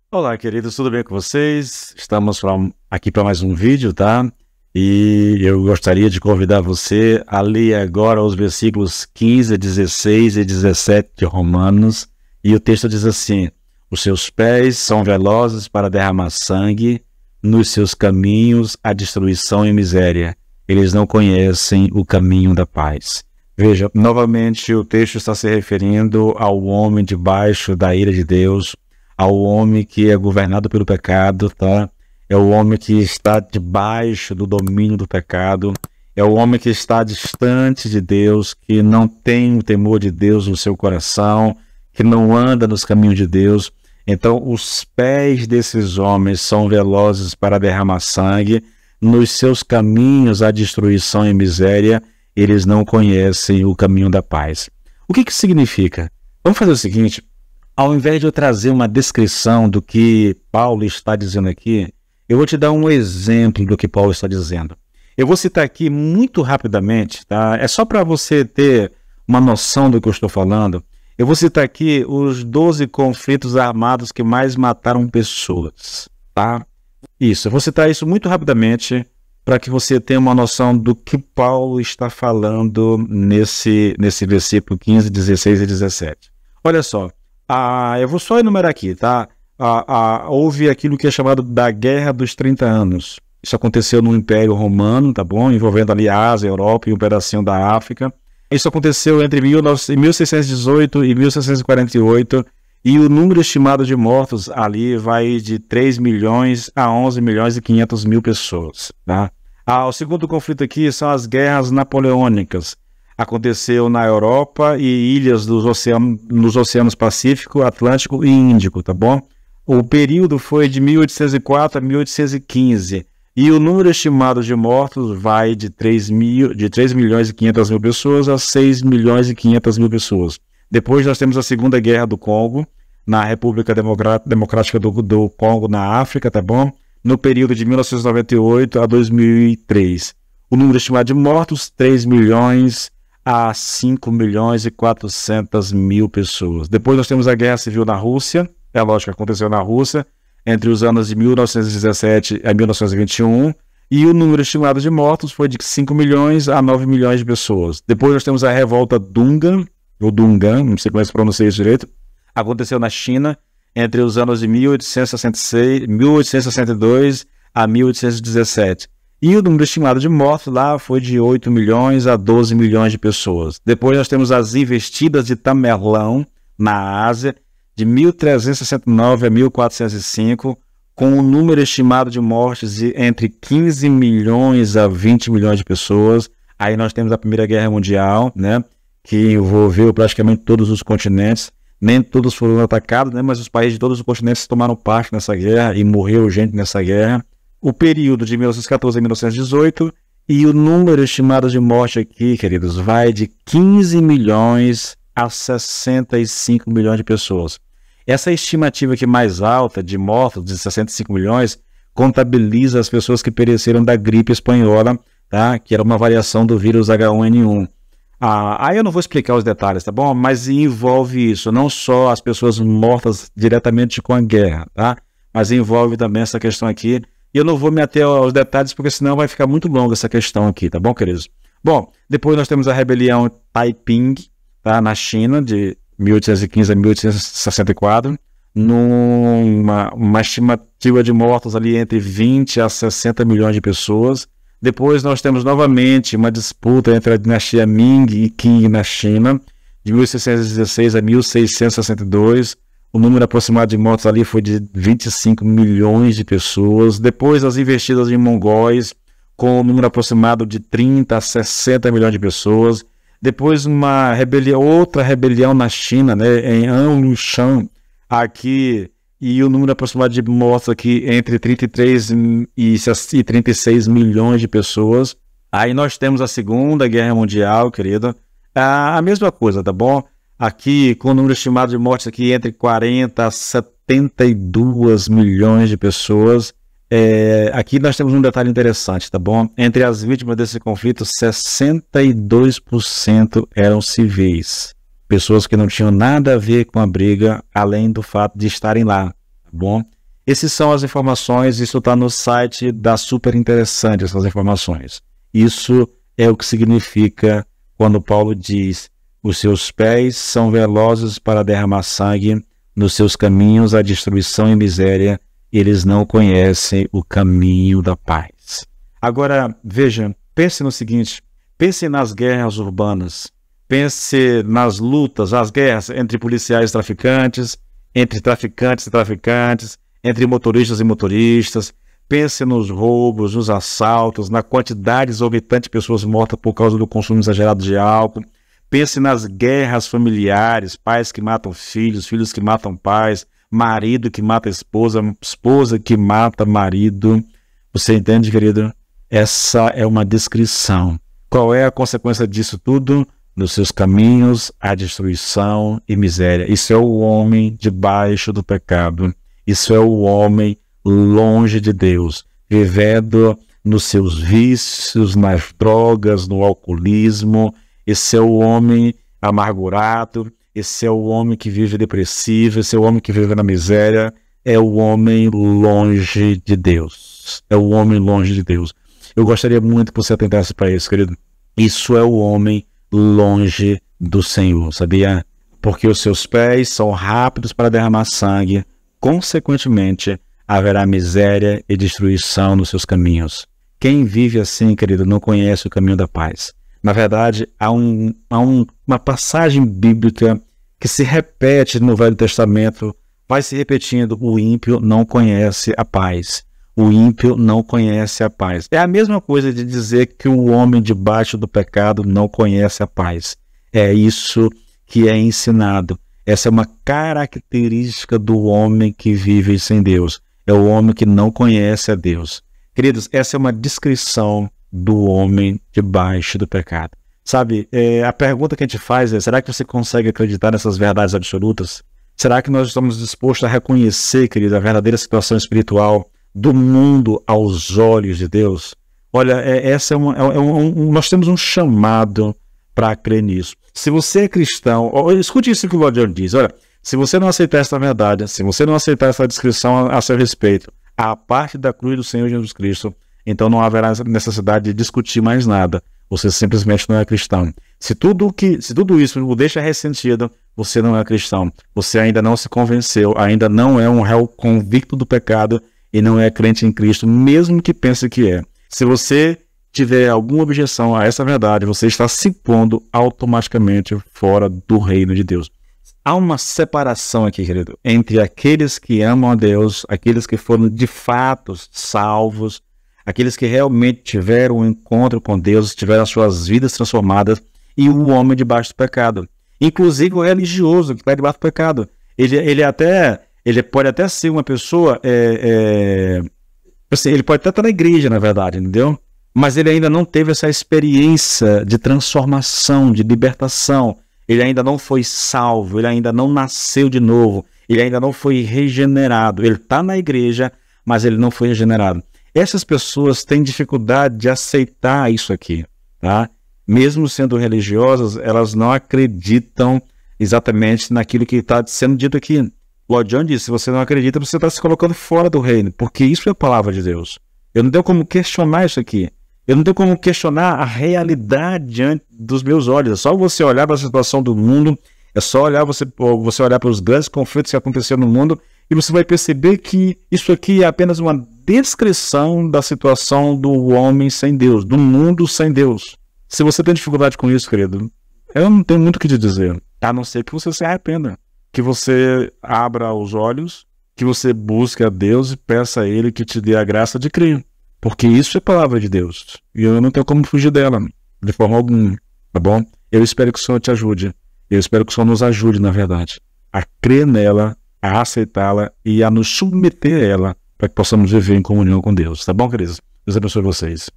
Olá, queridos, tudo bem com vocês? Estamos aqui para mais um vídeo, tá? E eu gostaria de convidar você a ler agora os versículos 15, 16 e 17 de Romanos. E o texto diz assim: os seus pés são velozes para derramar sangue, nos seus caminhos há destruição e miséria. Eles não conhecem o caminho da paz. Veja, novamente o texto está se referindo ao homem debaixo da ira de Deus, ao homem que é governado pelo pecado, tá? É o homem que está debaixo do domínio do pecado, é o homem que está distante de Deus, que não tem o temor de Deus no seu coração, que não anda nos caminhos de Deus. Então, os pés desses homens são velozes para derramar sangue, nos seus caminhos há destruição e miséria, eles não conhecem o caminho da paz. O que isso significa? Vamos fazer o seguinte: ao invés de eu trazer uma descrição do que Paulo está dizendo aqui, eu vou te dar um exemplo do que Paulo está dizendo. Eu vou citar aqui muito rapidamente, tá? É só para você ter uma noção do que eu estou falando. Eu vou citar aqui os 12 conflitos armados que mais mataram pessoas, tá? Isso, eu vou citar isso muito rapidamente para que você tenha uma noção do que Paulo está falando nesse versículo 15, 16 e 17. Olha só. Eu vou só enumerar aqui, tá? Houve aquilo que é chamado da Guerra dos 30 Anos. Isso aconteceu no Império Romano, tá bom? Envolvendo ali a Ásia, a Europa e um pedacinho da África. Isso aconteceu entre 1618 e 1648, e o número estimado de mortos ali vai de 3 milhões a 11 milhões e 500 mil pessoas, tá? O segundo conflito aqui são as guerras napoleônicas. Aconteceu na Europa e ilhas nos oceanos Pacífico, Atlântico e Índico, tá bom? O período foi de 1804 a 1815 e o número estimado de mortos vai de 3 milhões e 500 mil pessoas a 6 milhões e 500 mil pessoas. Depois nós temos a Segunda Guerra do Congo, na República Democrática do Congo, na África, tá bom? No período de 1998 a 2003. O número estimado de mortos, 3 milhões a 5 milhões e 400 mil pessoas. Depois nós temos a Guerra Civil na Rússia, é lógico que aconteceu na Rússia, entre os anos de 1917 a 1921, e o número estimado de mortos foi de 5 milhões a 9 milhões de pessoas. Depois nós temos a Revolta Dungan, ou Dungan, não sei como é que se pronuncia isso direito, aconteceu na China, entre os anos de 1862 a 1817. E o número estimado de mortos lá foi de 8 milhões a 12 milhões de pessoas. Depois nós temos as investidas de Tamerlão, na Ásia, de 1369 a 1405, com um número estimado de mortes de entre 15 milhões a 20 milhões de pessoas. Aí nós temos a Primeira Guerra Mundial, né, que envolveu praticamente todos os continentes. Nem todos foram atacados, né, mas os países de todos os continentes tomaram parte nessa guerra e morreu gente nessa guerra. O período de 1914 a 1918, e o número estimado de morte aqui, queridos, vai de 15 milhões a 65 milhões de pessoas. Essa estimativa aqui mais alta de mortos, de 65 milhões, contabiliza as pessoas que pereceram da gripe espanhola, tá? Que era uma variação do vírus H1N1. Aí eu não vou explicar os detalhes, tá bom? Mas envolve isso, não só as pessoas mortas diretamente com a guerra, tá? Mas envolve também essa questão aqui. E eu não vou me ater aos detalhes, porque senão vai ficar muito longa essa questão aqui, tá bom, queridos? Bom, depois nós temos a rebelião Taiping, tá, na China, de 1815 a 1864, numa estimativa de mortos ali entre 20 a 60 milhões de pessoas. Depois nós temos novamente uma disputa entre a dinastia Ming e Qing na China, de 1616 a 1662. O número aproximado de mortos ali foi de 25 milhões de pessoas. Depois as investidas em mongóis, com o número aproximado de 30 a 60 milhões de pessoas. Depois outra rebelião na China, né, em Anlushan, aqui, e o número aproximado de mortos aqui entre 33 e 36 milhões de pessoas. Aí nós temos a Segunda Guerra Mundial, querida. A mesma coisa, tá bom? Aqui, com o número estimado de mortes aqui entre 40 a 72 milhões de pessoas. Aqui nós temos um detalhe interessante, tá bom? Entre as vítimas desse conflito, 62% eram civis. Pessoas que não tinham nada a ver com a briga, além do fato de estarem lá, tá bom? Essas são as informações, isso está no site da Super Interessante, essas informações. Isso é o que significa quando Paulo diz: os seus pés são velozes para derramar sangue, nos seus caminhos há destruição e miséria, eles não conhecem o caminho da paz. Agora, veja, pense no seguinte, pense nas guerras urbanas, pense nas lutas, as guerras entre policiais e traficantes, entre traficantes e traficantes, entre motoristas e motoristas. Pense nos roubos, nos assaltos, na quantidade exorbitante de pessoas mortas por causa do consumo exagerado de álcool. Pense nas guerras familiares, pais que matam filhos, filhos que matam pais, marido que mata esposa, esposa que mata marido. Você entende, querido? Essa é uma descrição. Qual é a consequência disso tudo? Nos seus caminhos há destruição e miséria. Isso é o homem debaixo do pecado. Isso é o homem longe de Deus, vivendo nos seus vícios, nas drogas, no alcoolismo. Esse é o homem amargurado, esse é o homem que vive depressivo, esse é o homem que vive na miséria, é o homem longe de Deus. É o homem longe de Deus. Eu gostaria muito que você atentasse para isso, querido. Isso é o homem longe do Senhor, sabia? Porque os seus pés são rápidos para derramar sangue, consequentemente, haverá miséria e destruição nos seus caminhos. Quem vive assim, querido, não conhece o caminho da paz. Na verdade, há uma passagem bíblica que se repete no Velho Testamento, vai se repetindo: o ímpio não conhece a paz. O ímpio não conhece a paz. É a mesma coisa de dizer que o homem debaixo do pecado não conhece a paz. É isso que é ensinado. Essa é uma característica do homem que vive sem Deus. É o homem que não conhece a Deus. Queridos, essa é uma descrição do homem debaixo do pecado. Sabe, a pergunta que a gente faz é: será que você consegue acreditar nessas verdades absolutas? Será que nós estamos dispostos a reconhecer, querido, a verdadeira situação espiritual do mundo aos olhos de Deus? Olha, nós temos um chamado para crer nisso. Se você é cristão, escute isso que o Lord diz, olha, se você não aceitar essa verdade, se você não aceitar essa descrição a seu respeito, a parte da cruz do Senhor Jesus Cristo, então não haverá necessidade de discutir mais nada. Você simplesmente não é cristão. Se tudo isso o deixa ressentido, você não é cristão. Você ainda não se convenceu, ainda não é um réu convicto do pecado e não é crente em Cristo, mesmo que pense que é. Se você tiver alguma objeção a essa verdade, você está se pondo automaticamente fora do reino de Deus. Há uma separação aqui, querido, entre aqueles que amam a Deus, aqueles que foram de fato salvos, aqueles que realmente tiveram um encontro com Deus, tiveram as suas vidas transformadas, e o homem debaixo do pecado. Inclusive o religioso que está debaixo do pecado. Ele pode até ser uma pessoa, assim, ele pode até estar na igreja, na verdade, entendeu? Mas ele ainda não teve essa experiência de transformação, de libertação. Ele ainda não foi salvo, ele ainda não nasceu de novo, ele ainda não foi regenerado. Ele está na igreja, mas ele não foi regenerado. Essas pessoas têm dificuldade de aceitar isso aqui, tá? Mesmo sendo religiosas, elas não acreditam exatamente naquilo que está sendo dito aqui. Lord John disse: se você não acredita, você está se colocando fora do reino, porque isso é a palavra de Deus. Eu não tenho como questionar isso aqui. Eu não tenho como questionar a realidade diante dos meus olhos. É só você olhar para a situação do mundo, é só você olhar para os grandes conflitos que aconteceram no mundo, e você vai perceber que isso aqui é apenas uma descrição da situação do homem sem Deus, do mundo sem Deus. Se você tem dificuldade com isso, querido, eu não tenho muito o que te dizer, a não ser que você se arrependa, que você abra os olhos, que você busque a Deus e peça a Ele que te dê a graça de crer. Porque isso é palavra de Deus. E eu não tenho como fugir dela, de forma alguma, tá bom? Eu espero que o Senhor te ajude. Eu espero que o Senhor nos ajude, na verdade, a crer nela, a aceitá-la e a nos submeter a ela, para que possamos viver em comunhão com Deus. Tá bom, queridos? Deus abençoe vocês.